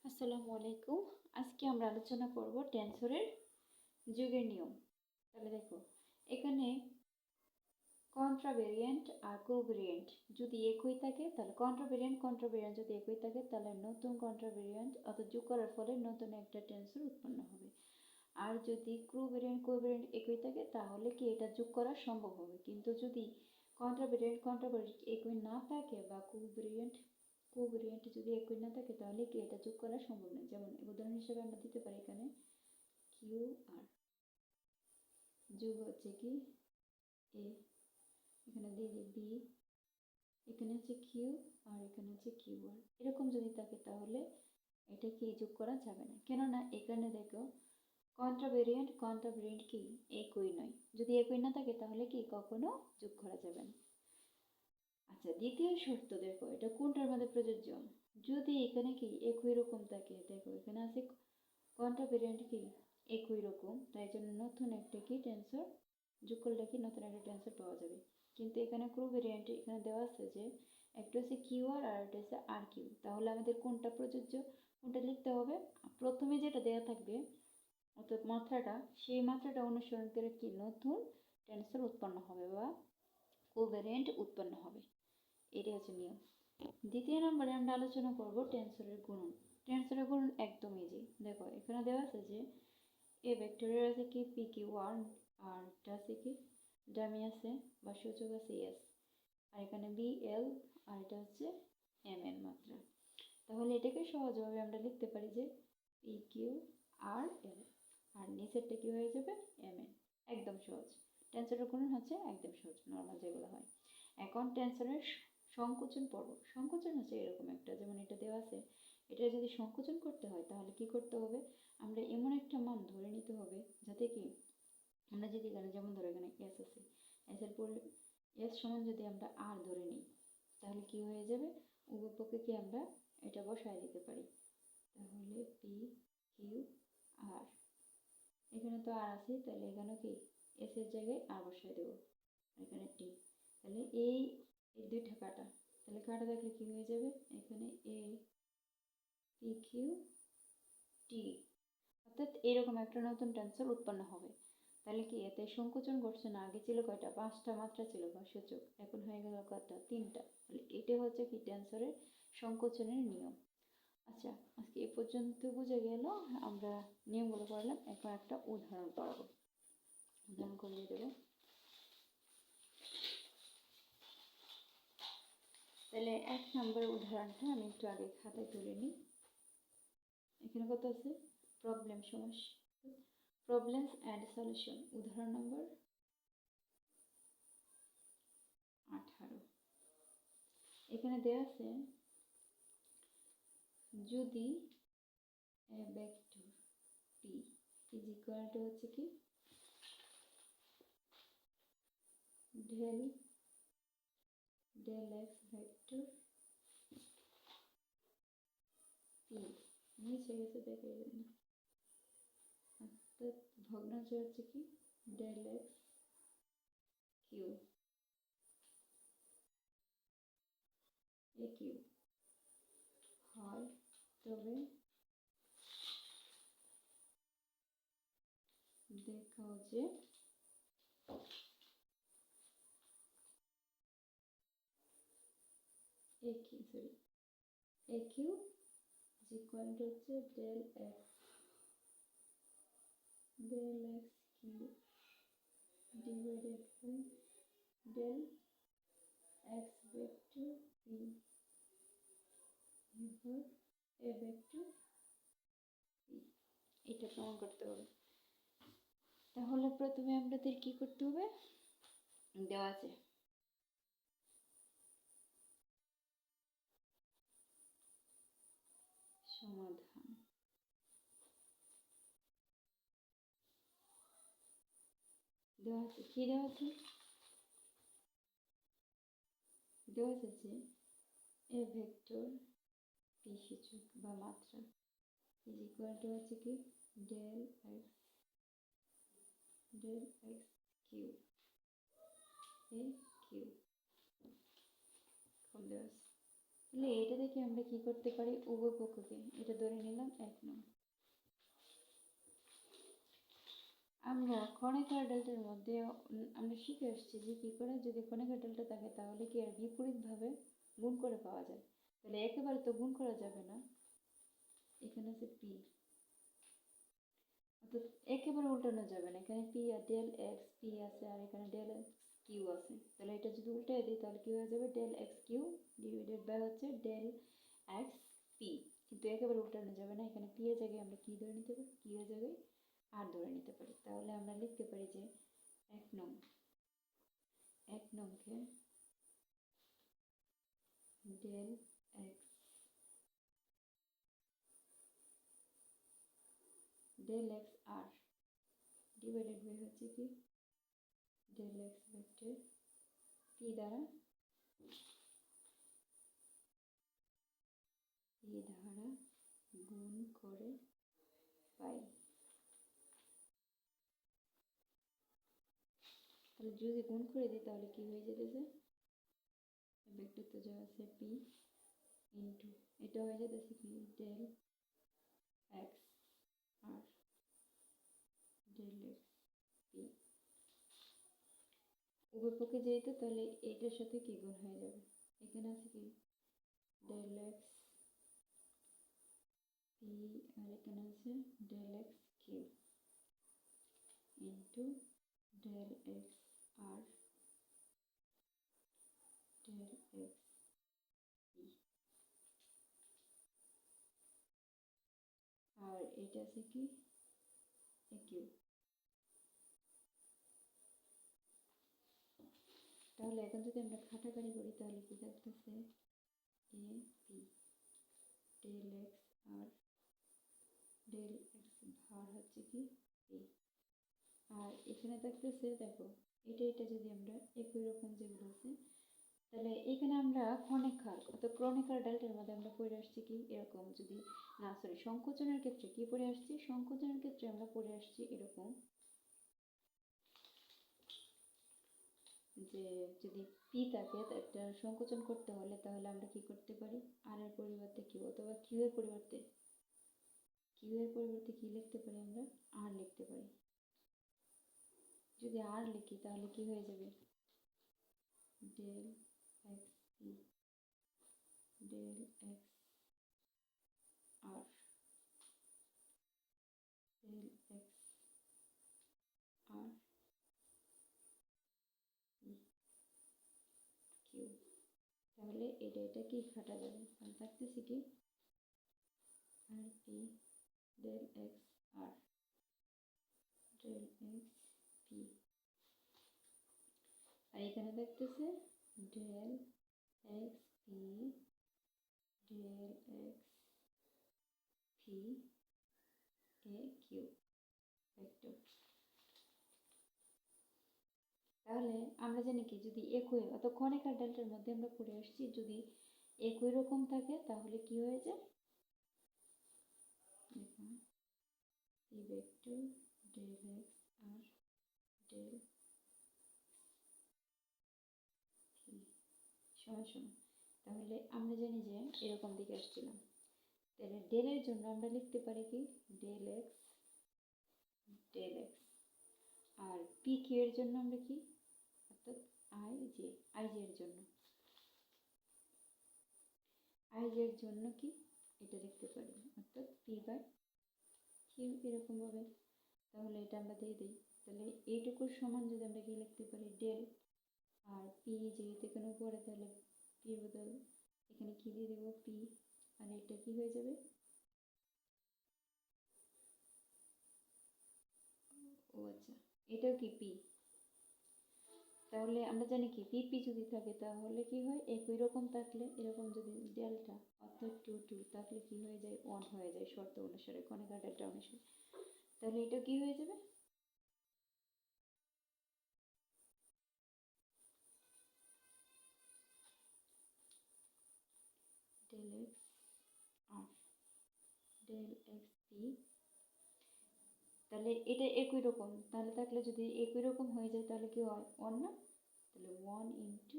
আসসালামু আলাইকুম। আজকে আমরা আলোচনা করব টেনসরের যুগের নিয়ম। তাহলে দেখো, এখানে কন্ট্রাভেরিয়েন্ট আর কোভেরিয়েন্ট যদি একই থাকে তাহলে কন্ট্রাভেরিয়েন্ট যদি একই থাকে তাহলে নতুন কন্ট্রাভেরিয়েন্ট অর্থাৎ যোগ করার ফলে নতুন একটা টেনসর উৎপন্ন হবে। আর যদি কোভেরিয়েন্ট একই থাকে তাহলে কি এটা যোগ করা সম্ভব হবে। কিন্তু যদি কন্ট্রাভেরিয়েন্ট একই না থাকে বা কোভেরিয়েন্ট যদি একই না থাকে তাহলে কি এটা যোগ করা সম্ভব নয়। যেমন উদাহরণ হিসেবে আমরা দিতে পারি এখানে কিউ আর যোগ হচ্ছে কি এ, এখানে দিয়ে দিই বি, এখানে হচ্ছে কিউ আর এখানে হচ্ছে কিউ আর। এরকম যদি থাকে তাহলে এটা কি যোগ করা যাবে না, কেননা এখানে দেখো কন্ট্রাভেরিয়েন্ট কি একই নয়। যদি একই না থাকে তাহলে কি কখনো যোগ করা যাবে না। আচ্ছা, দ্বিতীয় শর্ত দেখো, এটা কোনটার মধ্যে প্রযোজ্য। যদি এখানে কি একই রকম থাকে, দেখো এখানে আছে কন্ট্রাভেরিয়েন্ট কি একই রকম, তাই জন্য নতুন একটা কি টেন্সর যোগ করলে কি নতুন একটা টেন্সর পাওয়া যাবে। কিন্তু এখানে কোভেরিয়েন্ট এখানে দেওয়া আছে যে একটা হচ্ছে কিউ আর আর একটা হচ্ছে আর কিউ, তাহলে আমাদের কোনটা প্রযোজ্য কোনটা লিখতে হবে। প্রথমে যেটা দেওয়া থাকবে অর্থাৎ মাত্রাটা, সেই মাত্রাটা অনুসরণ করে কি নতুন টেন্সর উৎপন্ন হবে বা কোভেরিয়েন্ট উৎপন্ন হবে। এটাই হচ্ছে নিয়ম। দ্বিতীয় নম্বরে আমরা আলোচনা করব টেন্সরের গুণন। টেন্সরের গুণন একদম ইজি। দেখো এখানে দেওয়া আছে যে এ ভেক্টরের আছে কি পি কিউ আর, আর এটা আছে কি ডামি আছে বা সূচক আছে এস, আর এখানে বি এল, আর এটা হচ্ছে এম এন মাত্রা। তাহলে এটাকে সহজভাবে আমরা লিখতে পারি যে পি কিউ আর এল, আর নিচেরটা কি হয়ে যাবে এম এন। একদম সহজ। টেন্সরের গুণন হচ্ছে একদম সহজ, নর্মাল যেগুলো হয়। এখন টেন্সরের সংকোচন পর্ব। সংকোচন হচ্ছে এরকম একটা, যেমন এটা দেওয়া আছে, এটা যদি সংকোচন করতে হয় তাহলে কি করতে হবে, আমরা এমন একটা মান ধরে নিতে হবে যাতে কি আমরা যদি এখানে যেমন ধরো এখানে এস আছে, এস এর পরে এস সমান যদি আমরা আর ধরে নিই তাহলে কি হয়ে যাবে, উভয় পক্ষে কি আমরা এটা বসায় দিতে পারি। তাহলে পি কিউ আর, এখানে তো আর আছে তাহলে এখানে কি এস এর জায়গায় আর বসায় দেবো, এখানে টি। তাহলে এই দুইটা কাটা, তাহলে কাটা থাকলে কি হয়ে যাবে, এখানে এ পি কিউ টি, অর্থাৎ এরকম একটা নতুন টেন্সর উৎপন্ন হবে। তাহলে কি এতে সংকোচন ঘটছে না। আগে ছিল কয়টা, 5টা মাত্রা ছিল বা সূচক, এখন হয়ে গেল কয়টা, 3টা। তাহলে এটা হচ্ছে কি টেন্সরের সংকোচনের নিয়ম। আচ্ছা, আজকে এ পর্যন্ত বুঝে গেল, আমরা নিয়মগুলো পড়লাম। এখন একটা উদাহরণ পড়াবো, উদাহরণ করিয়ে দেবো। তাহলে 1 নম্বর উদাহরণটা আমি একটু আগে খাতায় তুলে নিই। এখানে কত আছে, প্রবলেমস অ্যান্ড সলিউশন, উদাহরণ নম্বর 18। এখানে দেওয়া আছে যদি a vector p is equal to হচ্ছে কি del x vector p, নিচে গেছে দেখে না, অর্থাৎ ভগ্নাংশ হচ্ছে কি del x Q A Q হয়, তবে দেখাও যে A Q is equal to হচ্ছে del x কিউ divided by del x vector p এবার a vector p, এটা প্রমাণ করতে হবে। তাহলে প্রথমে আমাদের কি করতে হবে, দেওয়া আছে সমাধান। দেওয়া আছে কি, দেওয়া আছে যে এ ভেক্টর পি সূচক বা মাত্রা ইজ ইকুয়াল টু হচ্ছে কি del x Q A Q, কম দেওয়া আছে। তাহলে এটা দেখে আমরা কি করতে পারি, উভয় পক্ষকে এটা ধরে নিলাম 1 নং। আমরা ক্ষণিকার ডেল্টার মধ্যে আমরা শিখে আসছি যে কি করে যদি ক্ষণিকার ডেল্টা থাকে তাহলে কি আর বিপরীতভাবে গুণ করে পাওয়া যায়। তাহলে একেবারে তো গুণ করা যাবে না, এখানে আছে পি, অর্থাৎ একেবারে উল্টানো যাবে না, এখানে P R del x P আছে আর এখানে ডেল এক্স কিউ আছে। তাহলে এটা যদি উল্টাই দিই তাহলে কি হয়ে যাবে, del x Q divided by হচ্ছে ডেল এক্স পি। কিন্তু একেবারে উল্টানো যাবে না, এখানে পি এর জায়গায় আমরা কি ধরে নিতে পারি, কিউ এর জায়গায় আর ধরে নিতে পারি। তাহলে আমরা লিখতে পারি যে 1 নং, 1 নংকে del x, del x r divided by হচ্ছে কি ডেল এক্স ভেক্টর পি দ্বারা গুণ করে পাই। তাহলে যদি গুণ করে দিই তাহলে কি হয়ে যেতেছে, ভেক্টর তো যা আছে পি ইন্টু এটা হয়ে যেতেছে কি ডেল এক্স আর ডেল এক্স পি। উভয় পক্ষে যেহেতু তাহলে এইটার সাথে কি গুণ হয়ে যাবে, এখানে আছে কি ডেল এক্স পি আর এখানে আছে del x q into del x আর ডেল এক্স পি। আর এটা আছে কি এ কিউ। তাহলে এখন যদি আমরা খাটাখাটি করি তাহলে কি থাকতেছে A P del x R del x ভার হচ্ছে কি পি। আর এখানে থাকতেছে দেখো এটা যদি আমরা একই রকম যেগুলো আছে তাহলে এখানে আমরা ক্ষণিকার অর্থাৎ ক্রনিকার ডেল্টার মধ্যে আমরা পড়ে আসছি কি এরকম, যদি না সরি সংকোচনের ক্ষেত্রে কি পড়ে আসছি, সংকোচনের ক্ষেত্রে আমরা পড়ে আসছি এরকম যে যদি পি থাকে একটা সংকোচন করতে হলে তাহলে আমরা কি করতে পারি, আর এর পরিবর্তে কিউ অথবা কিউ এর পরিবর্তে কি লিখতে পারি, আমরা আর লিখতে পারি। যদি আর লিখি তাহলে কি হয়ে যাবে del x p del x আর ডেল এক্স আর কিউ। তাহলে এটা কি কাটা যাবে, তাহলে থাকতেছে কি আর পি ডেল এক্স আর ডেল এক্স পি। আর এখানে থাকতেছে del x p del x p এ কিউ ভেক্টর। তাহলে আমরা জানি কি যদি একই অর্থাৎ ক্ষণিকার ডেল্টার মধ্যে আমরা পড়ে আসছি যদি একই রকম থাকে তাহলে কি হয়ে যায়, পি ভেক্টর ডেল এক্স আর ডেল পি সমান। তাহলে আমরা জানি যে এরকম দিকে আসছিলাম, তাহলে ডেলের জন্য আমরা লিখতে পারি কি ডেল এক্স আর পি কিউ এর জন্য আমরা কি অর্থাৎ আই জে এর জন্য কি এটা লিখতে পারি অর্থাৎ পি বাই কিউ এরকম ভাবে। তাহলে এটা আমরা দিয়ে দিই, তাহলে এইটুকুর সমান যদি আমরা কি লিখতে পারি ডেল আর পি যেহেতু এখানে উপরে তাহলে পির বদল এখানে কি দিয়ে দেবো পি আর এটা কি হয়ে যাবে ও আচ্ছা এটাও কি পি। তাহলে আমরা জানি কি পি পি যদি থাকে তাহলে কি হয় একই রকম থাকলে এরকম যদি ডেল্টা অর্থাৎ 2 থাকলে কি হয়ে যায় 1 হয়ে যায় শর্ত অনুসারে ক্ষণিকার ডেল্টা অনুসারে। তাহলে এটা কি হয়ে যাবে ডেল এক্স আর ডেল এক্স পি। তাহলে এটা একই রকম তাহলে থাকলে যদি একই রকম হয়ে যায় তাহলে কি হয় 1 না, তাহলে 1 ইন্টু